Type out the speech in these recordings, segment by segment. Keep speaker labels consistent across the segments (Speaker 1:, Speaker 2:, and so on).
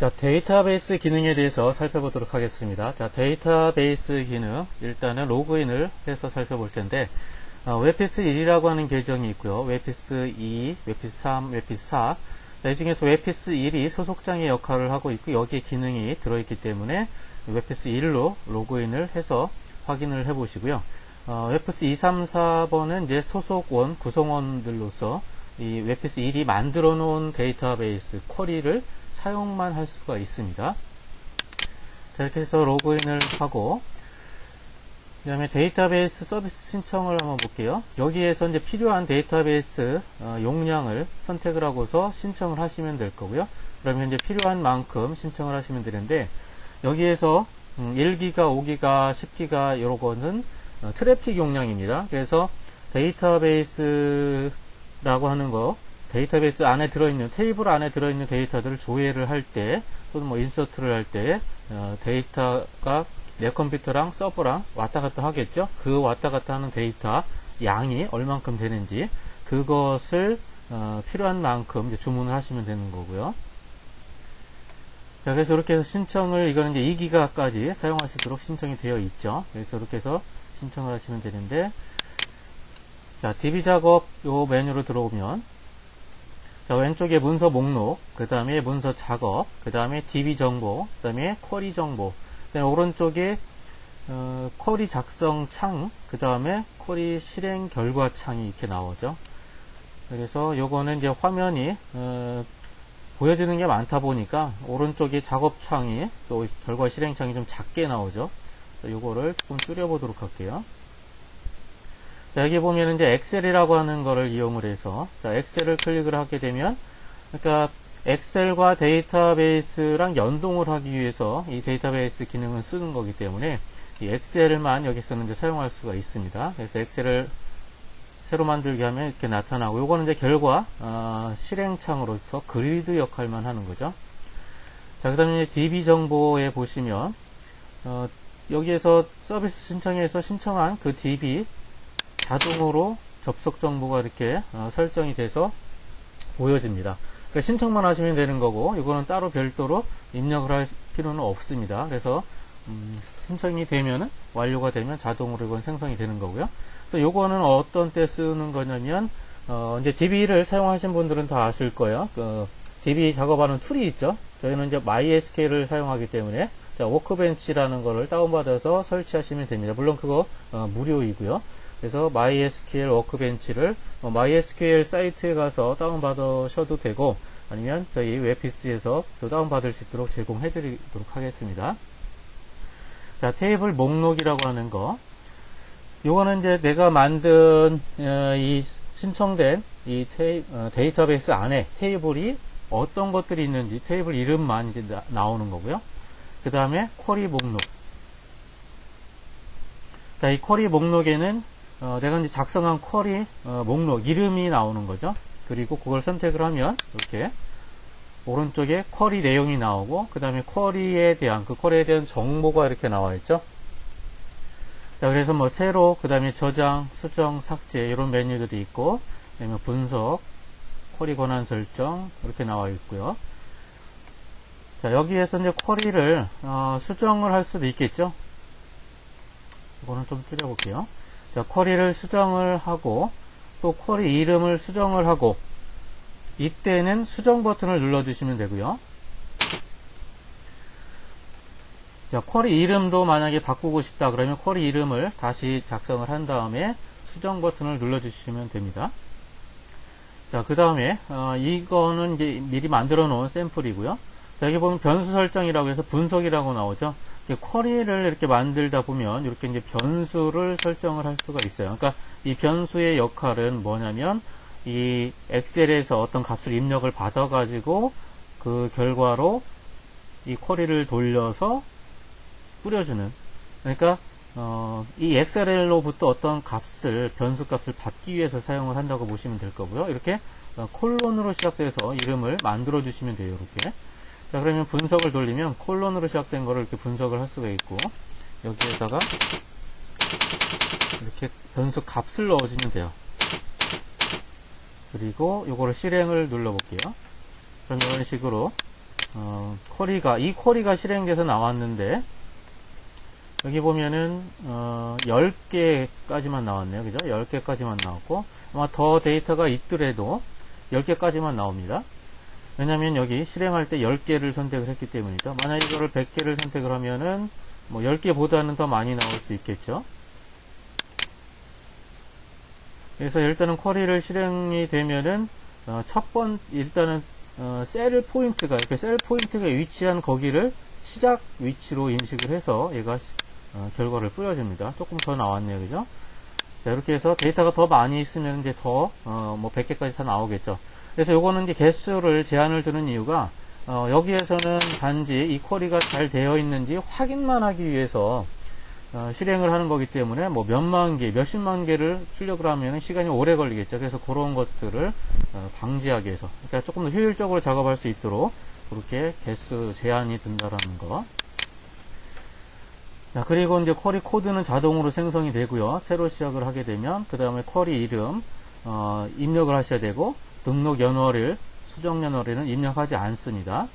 Speaker 1: 자, 데이터베이스 기능에 대해서 살펴보도록 하겠습니다. 자, 데이터베이스 기능, 일단은 로그인을 해서 살펴볼 텐데, 웹피스 1이라고 하는 계정이 있고요. 웹피스 2, 웹피스 3, 웹피스 4. 이 중에서 웹피스 1이 소속장의 역할을 하고 있고, 여기에 기능이 들어있기 때문에 웹피스 1로 로그인을 해서 확인을 해 보시고요. 웹피스 2, 3, 4번은 이제 소속원, 구성원들로서 이 웹피스 1이 만들어 놓은 데이터베이스 쿼리를 사용만 할 수가 있습니다. 자, 이렇게 해서 로그인을 하고, 그 다음에 데이터베이스 서비스 신청을 한번 볼게요. 여기에서 이제 필요한 데이터베이스 용량을 선택을 하고서 신청을 하시면 될 거고요. 그러면 이제 필요한 만큼 신청을 하시면 되는데, 여기에서 1기가, 5기가, 10기가 이런 거는 트래픽 용량입니다. 그래서 데이터베이스라고 하는 거, 데이터베이스 안에 들어있는, 테이블 안에 들어있는 데이터들을 조회를 할 때, 또는 뭐 인서트를 할 때, 데이터가 내 컴퓨터랑 서버랑 왔다 갔다 하겠죠? 그 왔다 갔다 하는 데이터 양이 얼만큼 되는지, 그것을, 필요한 만큼 이제 주문을 하시면 되는 거고요. 자, 그래서 이렇게 해서 신청을, 이거는 이제 2기가까지 사용할 수 있도록 신청이 되어 있죠. 그래서 이렇게 해서 신청을 하시면 되는데, 자, DB 작업 요 메뉴로 들어오면, 자, 왼쪽에 문서 목록, 그 다음에 문서 작업, 그 다음에 DB 정보, 그 다음에 쿼리 정보, 그 다음에 오른쪽에 쿼리 작성 창, 그 다음에 쿼리 실행 결과 창이 이렇게 나오죠. 그래서 요거는 이제 화면이 보여지는 게 많다 보니까 오른쪽에 작업 창이 또 결과 실행 창이 좀 작게 나오죠. 요거를 조금 줄여보도록 할게요. 자, 여기 보면 이제 엑셀이라고 하는 거를 이용을 해서, 자, 엑셀을 클릭을 하게 되면, 그러니까 엑셀과 데이터베이스랑 연동을 하기 위해서 이 데이터베이스 기능을 쓰는 거기 때문에 이 엑셀만 여기서는 이제 사용할 수가 있습니다. 그래서 엑셀을 새로 만들게 하면 이렇게 나타나고, 요거는 이제 결과 실행창으로서 그리드 역할만 하는 거죠. 자, 그 다음에 DB 정보에 보시면 여기에서 서비스 신청에서 신청한 그 DB 자동으로 접속 정보가 이렇게 설정이 돼서 보여집니다. 그러니까 신청만 하시면 되는 거고, 이거는 따로 별도로 입력을 할 필요는 없습니다. 그래서 신청이 되면은, 완료가 되면 자동으로 이건 생성이 되는 거고요. 그래서 요거는 어떤 때 쓰는 거냐면, 이제 DB를 사용하신 분들은 다 아실 거예요. DB 작업하는 툴이 있죠. 저희는 이제 MySQL을 사용하기 때문에, 자, 워크벤치라는 거를 다운받아서 설치하시면 됩니다. 물론 그거 무료이고요. 그래서 MySQL 워크벤치를 MySQL 사이트에 가서 다운받으셔도 되고, 아니면 저희 웹피스에서 또 다운받을 수 있도록 제공해 드리도록 하겠습니다. 자, 테이블 목록이라고 하는 거, 요거는 이제 내가 만든 이 신청된 이 데이터베이스 안에 테이블이 어떤 것들이 있는지 테이블 이름만 이제 나오는 거고요. 그 다음에 쿼리 목록. 자, 이 쿼리 목록에는 내가 이제 작성한 쿼리 목록 이름이 나오는 거죠. 그리고 그걸 선택을 하면 이렇게 오른쪽에 쿼리 내용이 나오고, 그 다음에 쿼리에 대한 정보가 이렇게 나와 있죠. 자, 그래서 뭐 세로, 그 다음에 저장, 수정, 삭제 이런 메뉴들이 있고, 그다음에 분석, 쿼리 권한 설정 이렇게 나와 있고요. 자, 여기에서 이제 쿼리를 수정을 할 수도 있겠죠. 이거는 좀 줄여볼게요. 자, 쿼리를 수정을 하고, 또 쿼리 이름을 수정을 하고, 이때는 수정 버튼을 눌러주시면 되고요. 자, 쿼리 이름도 만약에 바꾸고 싶다 그러면 쿼리 이름을 다시 작성을 한 다음에 수정 버튼을 눌러주시면 됩니다. 자, 그 다음에 이거는 이제 미리 만들어 놓은 샘플이고요. 자, 여기 보면 변수 설정이라고 해서 분석이라고 나오죠. 쿼리를 이렇게 만들다 보면 이렇게 이제 변수를 설정을 할 수가 있어요. 그러니까 이 변수의 역할은 뭐냐면 이 엑셀에서 어떤 값을 입력을 받아 가지고 그 결과로 이 쿼리를 돌려서 뿌려주는, 그러니까 이 엑셀로부터 어떤 값을, 변수 값을 받기 위해서 사용을 한다고 보시면 될 거고요. 이렇게 콜론으로 시작돼서 이름을 만들어 주시면 돼요. 이렇게. 자, 그러면 분석을 돌리면 콜론으로 시작된 거를 이렇게 분석을 할 수가 있고, 여기에다가 이렇게 변수 값을 넣어주면 돼요. 그리고 요거를 실행을 눌러 볼게요. 그럼 이런 식으로 이 쿼리가 실행돼서 나왔는데, 여기 보면은 10개까지만 나왔네요. 그죠? 10개까지만 나왔고, 아마 더 데이터가 있더라도 10개까지만 나옵니다. 왜냐면 여기 실행할 때 10개를 선택을 했기 때문이죠. 만약 이거를 100개를 선택을 하면은 뭐 10개보다는 더 많이 나올 수 있겠죠. 그래서 일단은 쿼리를 실행이 되면은 일단은 셀 포인트가 위치한 거기를 시작 위치로 인식을 해서 얘가 결과를 뿌려줍니다. 조금 더 나왔네요. 그죠? 자, 이렇게 해서 데이터가 더 많이 있으면 이제 더, 100개까지 다 나오겠죠. 그래서 요거는 이제 개수를 제한을 두는 이유가, 여기에서는 단지 이 쿼리가 잘 되어 있는지 확인만 하기 위해서, 실행을 하는 거기 때문에 뭐 몇만 개, 몇십만 개를 출력을 하면 시간이 오래 걸리겠죠. 그래서 그런 것들을 방지하기 위해서. 그러니까 조금 더 효율적으로 작업할 수 있도록 그렇게 개수 제한이 든다라는 거. 자, 그리고 이제 쿼리 코드는 자동으로 생성이 되고요. 새로 시작을 하게 되면 그 다음에 쿼리 이름 입력을 하셔야 되고 등록 연월일, 수정 연월일은 입력하지 않습니다.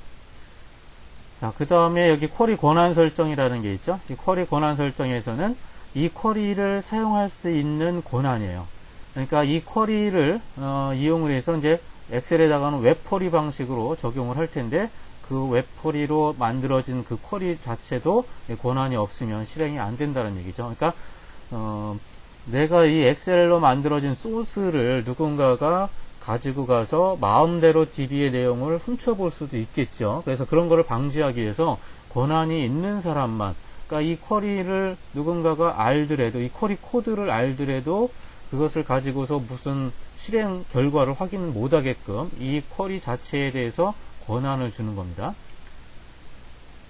Speaker 1: 자, 그 다음에 여기 쿼리 권한 설정이라는 게 있죠. 이 쿼리 권한 설정에서는 이 쿼리를 사용할 수 있는 권한이에요. 그러니까 이 쿼리를 이용을 해서 이제 엑셀에다가는 웹 쿼리 방식으로 적용을 할 텐데 그 웹 쿼리로 만들어진 그 쿼리 자체도 권한이 없으면 실행이 안 된다는 얘기죠. 그러니까 내가 이 엑셀로 만들어진 소스를 누군가가 가지고 가서 마음대로 DB의 내용을 훔쳐볼 수도 있겠죠. 그래서 그런 거를 방지하기 위해서 권한이 있는 사람만, 그러니까 이 쿼리를 누군가가 알더라도, 이 쿼리 코드를 알더라도 그것을 가지고서 무슨 실행 결과를 확인을 못하게끔 이 쿼리 자체에 대해서 권한을 주는 겁니다.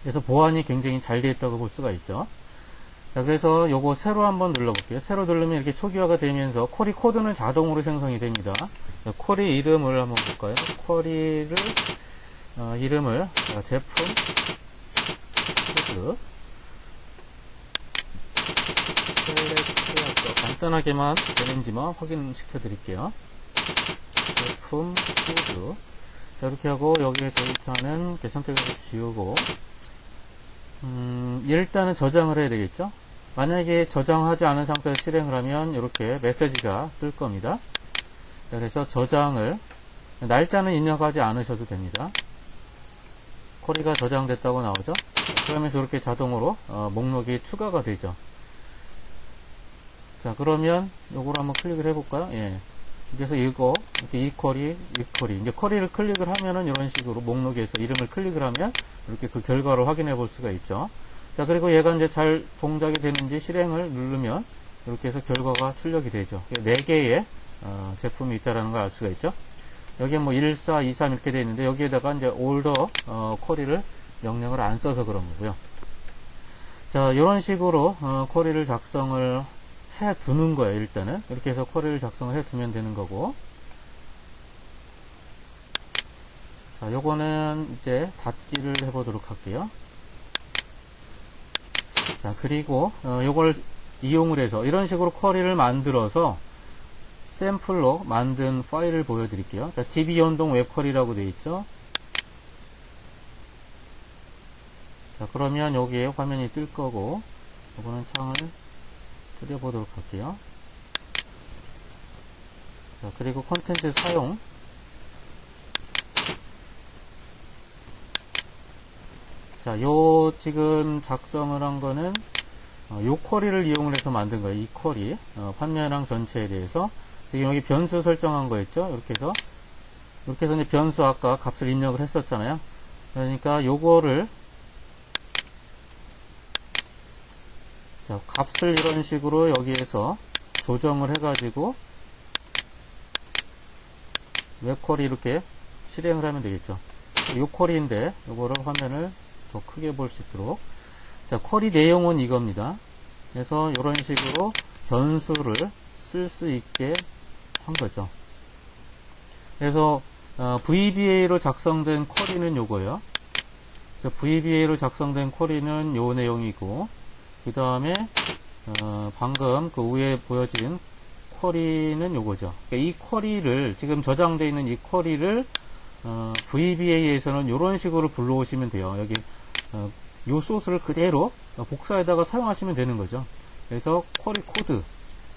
Speaker 1: 그래서 보안이 굉장히 잘 되어 있다고 볼 수가 있죠. 자, 그래서 요거 새로 한번 눌러볼게요. 새로 누르면 이렇게 초기화가 되면서 쿼리 코드는 자동으로 생성이 됩니다. 자, 쿼리 이름을 한번 볼까요? 쿼리를 이름을 제품 코드 셀렉트 간단하게만 되는지만 확인시켜 드릴게요. 제품 코드. 자, 이렇게 하고 여기에 데이터는 이렇게 선택해서 지우고 일단은 저장을 해야 되겠죠. 만약에 저장하지 않은 상태에서 실행을 하면 이렇게 메시지가 뜰 겁니다. 자, 그래서 저장을 날짜는 입력하지 않으셔도 됩니다. 쿼리가 저장됐다고 나오죠. 그러면서 이렇게 자동으로 목록이 추가가 되죠. 자, 그러면 요걸 한번 클릭을 해볼까요? 예. 그래서 이거, 이렇게 이 쿼리. 이제 쿼리를 클릭을 하면은 이런 식으로 목록에서 이름을 클릭을 하면 이렇게 그 결과를 확인해 볼 수가 있죠. 자, 그리고 얘가 이제 잘 동작이 되는지 실행을 누르면 이렇게 해서 결과가 출력이 되죠. 4개의 제품이 있다라는 걸 알 수가 있죠. 여기에 뭐 1, 4, 2, 3 이렇게 되어 있는데 여기에다가 이제 올더 쿼리를 명령을 안 써서 그런 거고요. 자, 이런 식으로 쿼리를 작성을 해 두는 거예요. 일단은 이렇게 해서 쿼리를 작성을 해 두면 되는 거고. 자, 요거는 이제 닫기를 해 보도록 할게요. 자, 그리고 요걸 이용을 해서 이런 식으로 쿼리를 만들어서 샘플로 만든 파일을 보여드릴게요. 자, DB 연동 웹 쿼리라고 되어 있죠. 자, 그러면 여기에 화면이 뜰 거고, 요거는 창을 줄여보도록 할게요. 자, 그리고 콘텐츠 사용. 자, 요 지금 작성을 한 거는 요 쿼리를 이용을 해서 만든 거예요. 이 쿼리 판매량 전체에 대해서 지금 여기 변수 설정한 거 있죠. 이렇게 해서 이제 변수 아까 값을 입력을 했었잖아요. 그러니까 요거를 자, 값을 이런 식으로 여기에서 조정을 해가지고 웹 쿼리 이렇게 실행을 하면 되겠죠. 요 쿼리인데 요거를 화면을 더 크게 볼 수 있도록. 자, 쿼리 내용은 이겁니다. 그래서 이런 식으로 변수를 쓸 수 있게 한 거죠. 그래서 VBA로 작성된 쿼리는 요거예요. VBA로 작성된 쿼리는 요 내용이고, 그 다음에 방금 그 위에 보여진 쿼리는 요거죠. 그러니까 이 쿼리를 지금 저장되어 있는 이 쿼리를 VBA에서는 이런 식으로 불러오시면 돼요. 여기 요 소스를 그대로 복사에다가 사용하시면 되는 거죠. 그래서 쿼리 코드,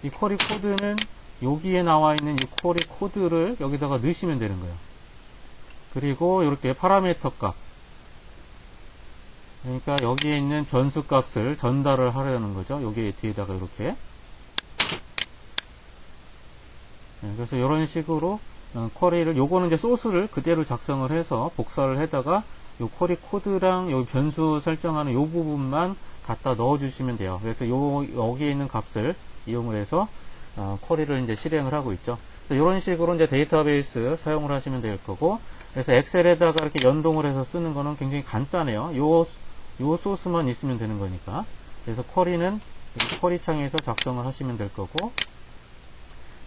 Speaker 1: 이 쿼리 코드는 여기에 나와 있는 이 쿼리 코드를 여기다가 넣으시면 되는 거예요. 그리고 이렇게 파라미터 값, 그러니까 여기에 있는 변수 값을 전달을 하려는 거죠. 여기 뒤에다가 이렇게. 그래서 이런 식으로 쿼리를, 요거는 이제 소스를 그대로 작성을 해서 복사를 해다가 요 쿼리 코드랑 요 변수 설정하는 요 부분만 갖다 넣어 주시면 돼요. 그래서 여기에 있는 값을 이용을 해서 쿼리를 이제 실행을 하고 있죠. 그래서 이런 식으로 이제 데이터베이스 사용을 하시면 될 거고, 그래서 엑셀에다가 이렇게 연동을 해서 쓰는 거는 굉장히 간단해요. 요 소스만 있으면 되는 거니까. 그래서 쿼리는 쿼리 창에서 작성을 하시면 될 거고,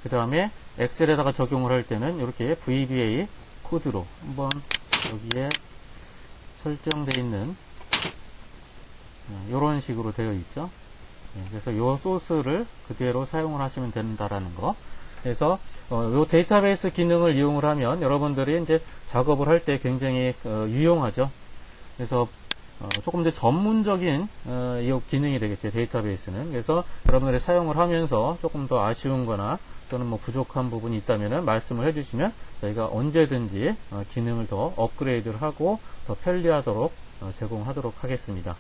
Speaker 1: 그 다음에 엑셀에다가 적용을 할 때는 이렇게 VBA 코드로 한번 여기에 설정되어 있는 이런 식으로 되어 있죠. 그래서 이 소스를 그대로 사용을 하시면 된다라는 거. 그래서 이 데이터베이스 기능을 이용을 하면 여러분들이 이제 작업을 할 때 굉장히 유용하죠. 그래서 조금 더 전문적인 이 기능이 되겠죠, 데이터베이스는. 그래서 여러분들이 사용을 하면서 조금 더 아쉬운 거나 또는 뭐 부족한 부분이 있다면 말씀을 해주시면 저희가 언제든지 기능을 더 업그레이드를 하고 더 편리하도록 제공하도록 하겠습니다.